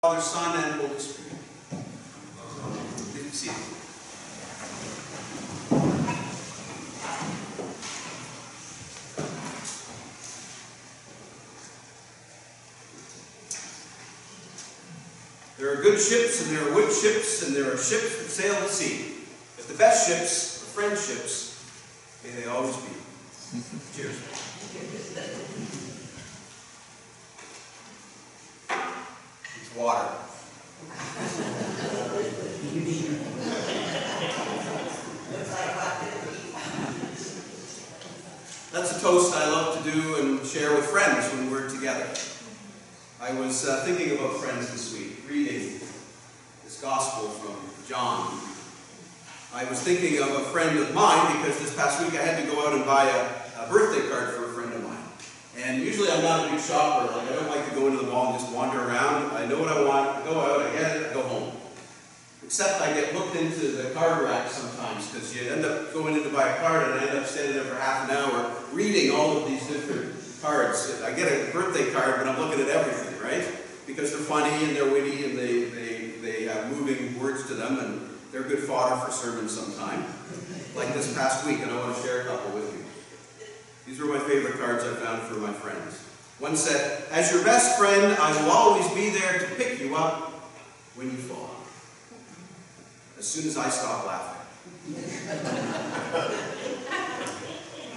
Father, Son, and Holy Spirit. Please be seated. There are good ships, and there are wood ships, and there are ships that sail the sea. But the best ships are friendships, may they always be. Cheers. It's water. That's a toast I love to do and share with friends when we're together. I was thinking about friends this week, reading this gospel from John. I was thinking of a friend of mine because this past week I had to go out and buy a birthday card for a friend of mine. And usually I'm not a big shopper. Like, I don't like to go into the mall and just wander around. I know what I want, I go out, I get it, I go home. Except I get hooked into the card rack sometimes because you end up going in to buy a card and I end up standing there for half an hour reading all of these different cards. I get a birthday card, but I'm looking at everything, right? Because they're funny and they're witty and they have moving words to them and they're good fodder for sermons sometime. Like this past week, and I want to share a couple with you. These were my favorite cards I found for my friends. One said, "As your best friend, I will always be there to pick you up when you fall. As soon as I stop laughing."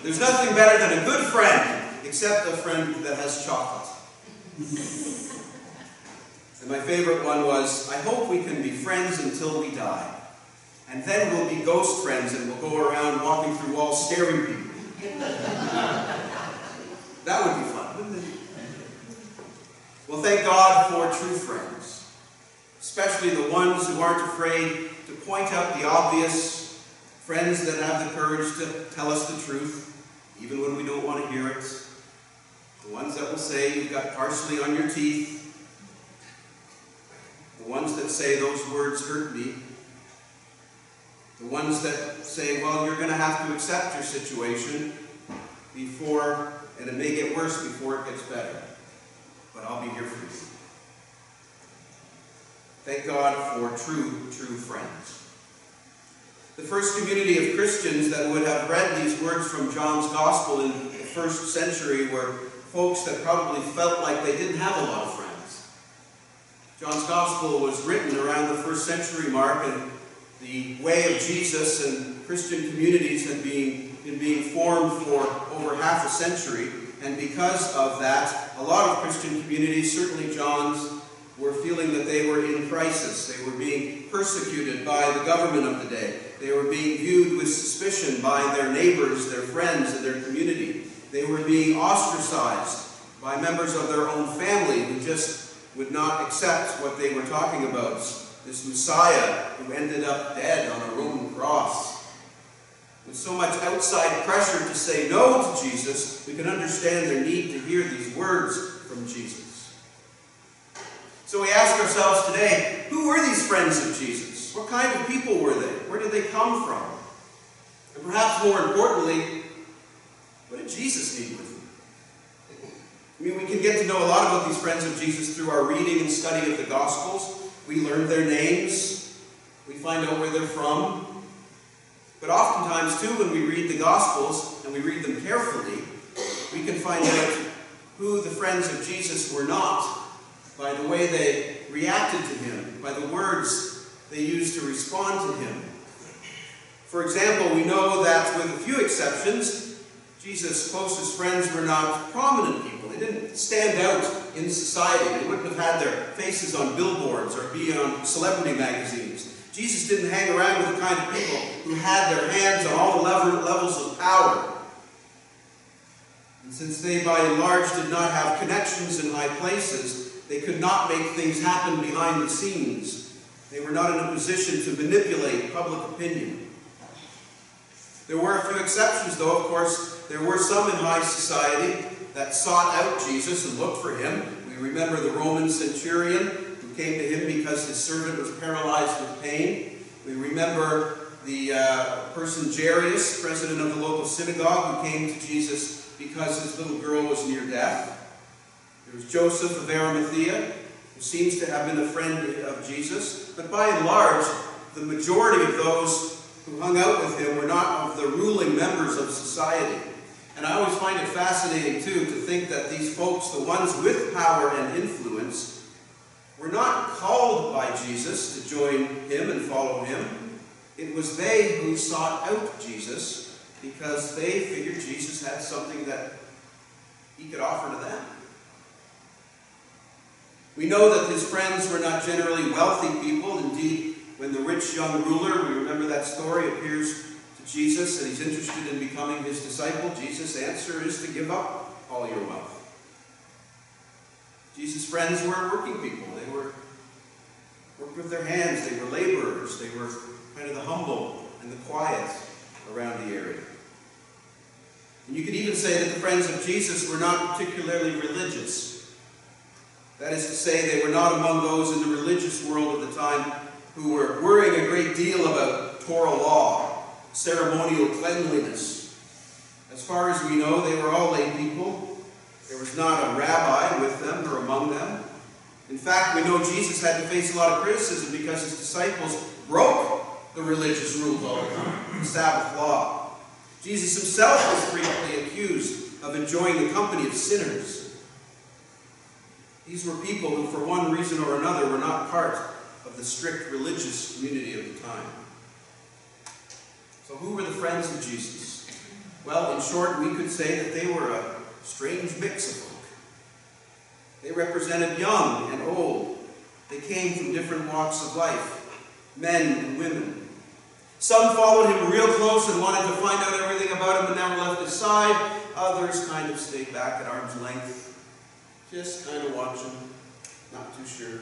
There's nothing better than a good friend, except a friend that has chocolate. And my favorite one was, "I hope we can be friends until we die. And then we'll be ghost friends and we'll go around walking through walls scaring people." That would be fun, wouldn't it? Well, thank God for true friends, especially the ones who aren't afraid to point out the obvious, friends that have the courage to tell us the truth, even when we don't want to hear it, the ones that will say you've got parsley on your teeth, the ones that say those words hurt me, the ones that say, well, you're going to have to accept your situation before, and it may get worse before it gets better, but I'll be here for you. Thank God for true friends. The first community of Christians that would have read these words from John's Gospel in the first century were folks that probably felt like they didn't have a lot of friends. John's Gospel was written around the first century mark, and the way of Jesus and Christian communities had been being formed for over half a century, and because of that, a lot of Christian communities, certainly John's, were feeling that they were in crisis. They were being persecuted by the government of the day. They were being viewed with suspicion by their neighbors, their friends, and their community. They were being ostracized by members of their own family who just would not accept what they were talking about. This Messiah who ended up dead on a Roman cross. With so much outside pressure to say no to Jesus, we can understand their need to hear these words from Jesus. So we ask ourselves today, who were these friends of Jesus? What kind of people were they? Where did they come from? And perhaps more importantly, what did Jesus need with them? I mean, we can get to know a lot about these friends of Jesus through our reading and study of the Gospels. We learn their names. We find out where they're from. But oftentimes, too, when we read the Gospels, and we read them carefully, we can find out who the friends of Jesus were not by the way they reacted to him, by the words they used to respond to him. For example, we know that with a few exceptions, Jesus' closest friends were not prominent people. They didn't stand out in society. They wouldn't have had their faces on billboards or be on celebrity magazines. Jesus didn't hang around with the kind of people who had their hands on all the levels of power. And since they, by and large, did not have connections in high places, they could not make things happen behind the scenes. They were not in a position to manipulate public opinion. There were a few exceptions, though, of course. There were some in high society that sought out Jesus and looked for him. We remember the Roman centurion who came to him because his servant was paralyzed with pain. We remember the person Jairus, president of the local synagogue, who came to Jesus because his little girl was near death. There was Joseph of Arimathea, who seems to have been a friend of Jesus, but by and large, the majority of those who hung out with him were not of the ruling members of society. And I always find it fascinating, too, to think that these folks, the ones with power and influence, were not called by Jesus to join him and follow him. It was they who sought out Jesus because they figured Jesus had something that he could offer to them. We know that his friends were not generally wealthy people. Indeed, when the rich young ruler, we remember that story, appears to Jesus and he's interested in becoming his disciple, Jesus' answer is to give up all your wealth. Jesus' friends were working people. They worked with their hands. They were laborers. They were kind of the humble and the quiet around the area. And you could even say that the friends of Jesus were not particularly religious. That is to say, they were not among those in the religious world of the time who were worrying a great deal about Torah law, ceremonial cleanliness. As far as we know, they were all lay people. There was not a rabbi with them or among them. In fact, we know Jesus had to face a lot of criticism because his disciples broke the religious rules all the time, the Sabbath law. Jesus himself was frequently accused of enjoying the company of sinners. These were people who, for one reason or another, were not part of the strict religious community of the time. So who were the friends of Jesus? Well, in short, we could say that they were a strange mix of folk. They represented young and old. They came from different walks of life, men and women. Some followed him real close and wanted to find out everything about him but never left his side. Others kind of stayed back at arm's length, just kind of watching, not too sure.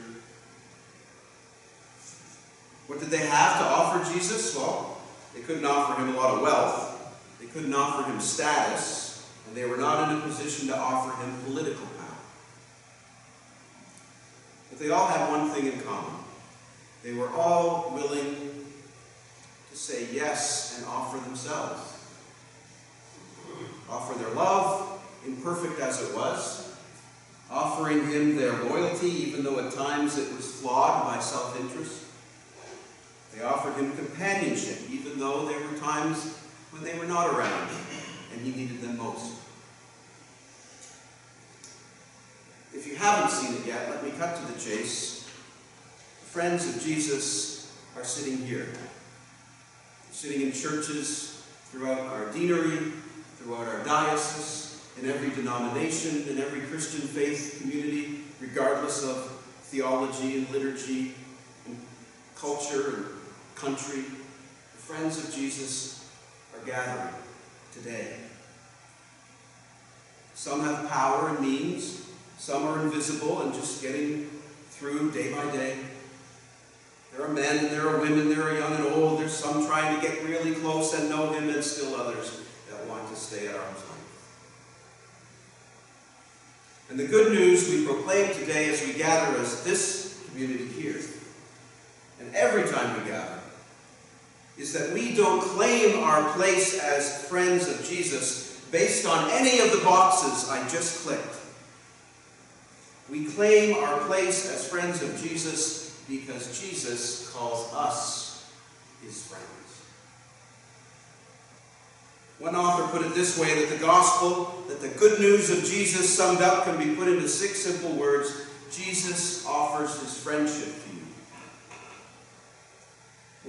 What did they have to offer Jesus? Well, they couldn't offer him a lot of wealth. They couldn't offer him status. And they were not in a position to offer him political power. But they all had one thing in common. They were all willing to say yes and offer themselves. Offer their love, imperfect as it was. Offering him their loyalty, even though at times it was flawed by self-interest. They offered him companionship, even though there were times when they were not around and he needed them most. If you haven't seen it yet, let me cut to the chase. The friends of Jesus are sitting here. Sitting in churches throughout our deanery, throughout our diocese, in every denomination, in every Christian faith community, regardless of theology and liturgy and culture and country. The friends of Jesus are gathering today. Some have power and means. Some are invisible and just getting through day by day. There are men and there are women, there are young and old. There's some trying to get really close and know him, and still others that want to stay at arm's length. And the good news we proclaim today as we gather as this community here, and every time we gather, is that we don't claim our place as friends of Jesus based on any of the boxes I just clicked. We claim our place as friends of Jesus because Jesus calls us his friends. One author put it this way, that the gospel, that the good news of Jesus summed up can be put into 6 simple words. Jesus offers his friendship to you.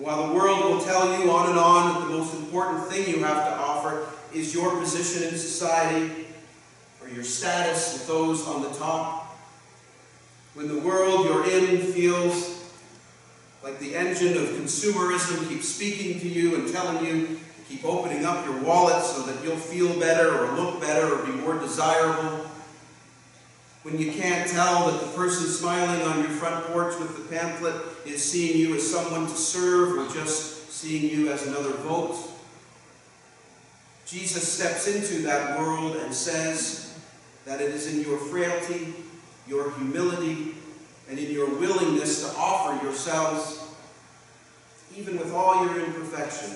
While the world will tell you on and on that the most important thing you have to offer is your position in society or your status with those on the top, when the world you're in feels like the engine of consumerism keeps speaking to you and telling you to keep opening up your wallet so that you'll feel better or look better or be more desirable, when you can't tell that the person smiling on your front porch with the pamphlet is seeing you as someone to serve or just seeing you as another vote, Jesus steps into that world and says that it is in your frailty, your humility, and in your willingness to offer yourselves, even with all your imperfection,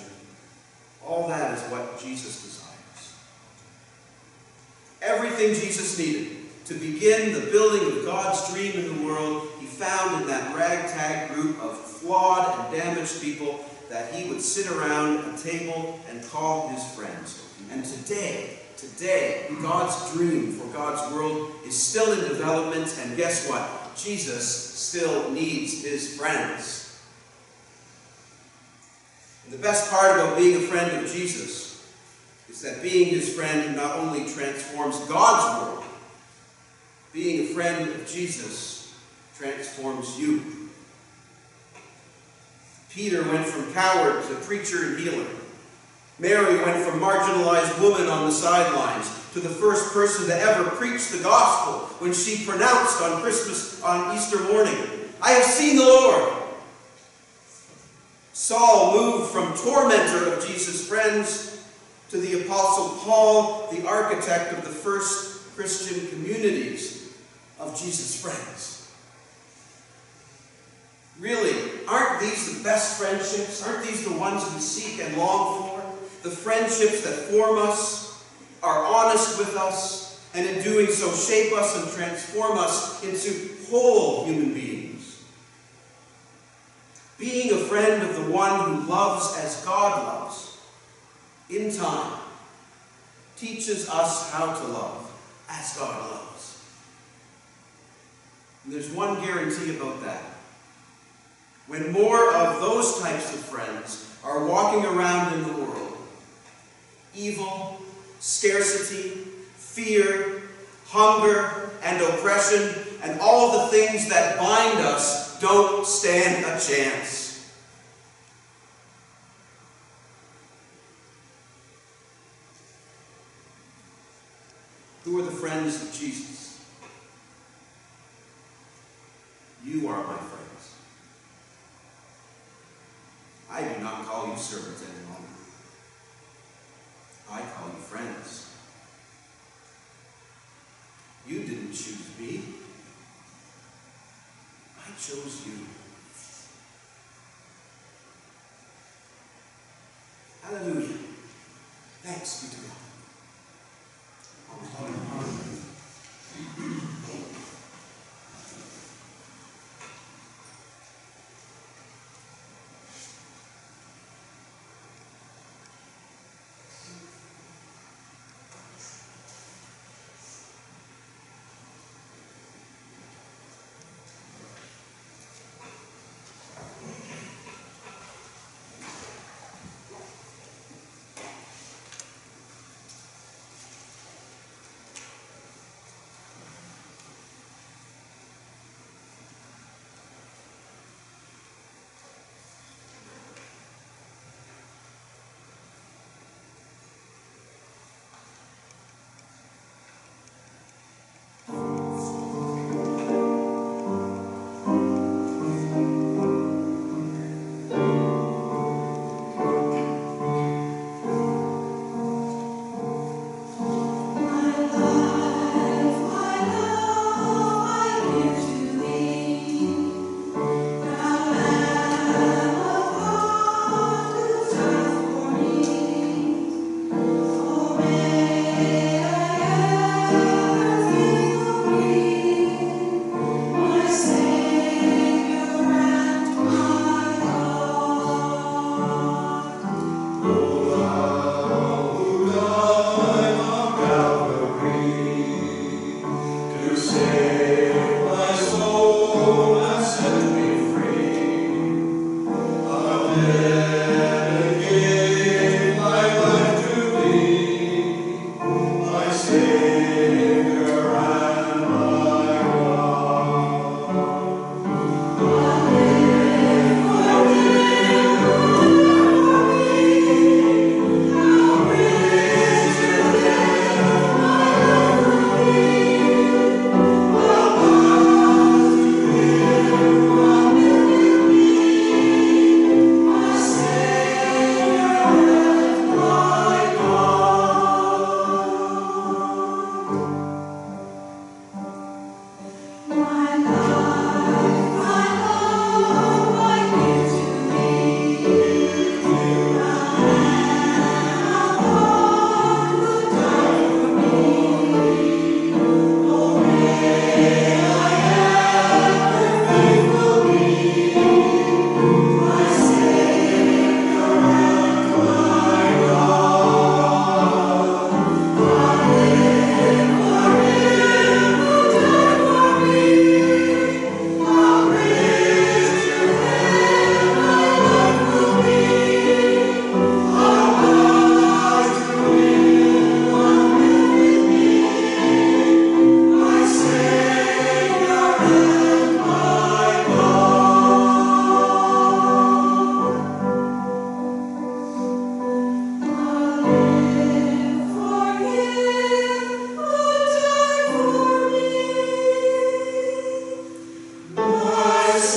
all that is what Jesus desires. Everything Jesus needed to begin the building of God's dream in the world, he found in that ragtag group of flawed and damaged people that he would sit around a table and call his friends. And today, God's dream for God's world is still in development, and guess what? Jesus still needs his friends. And the best part about being a friend of Jesus is that being his friend not only transforms God's world, being a friend of Jesus transforms you. Peter went from coward to preacher and healer. Mary went from marginalized woman on the sidelines to the first person to ever preach the gospel when she pronounced on Easter morning, "I have seen the Lord." Saul moved from tormentor of Jesus' friends to the Apostle Paul, the architect of the first Christian communities of Jesus' friends. Really, aren't these the best friendships? Aren't these the ones we seek and long for? The friendships that form us, are honest with us, and in doing so shape us and transform us into whole human beings. Being a friend of the one who loves as God loves, in time, teaches us how to love as God loves. And there's one guarantee about that. When more of those types of friends are walking around in the world, evil, scarcity, fear, hunger, and oppression, and all the things that bind us don't stand a chance. Who are the friends of Jesus? You are my friends. I do not call you servants any longer. I call you friends. You didn't choose me. I chose you. Hallelujah. Thanks be to God. Amen.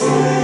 Say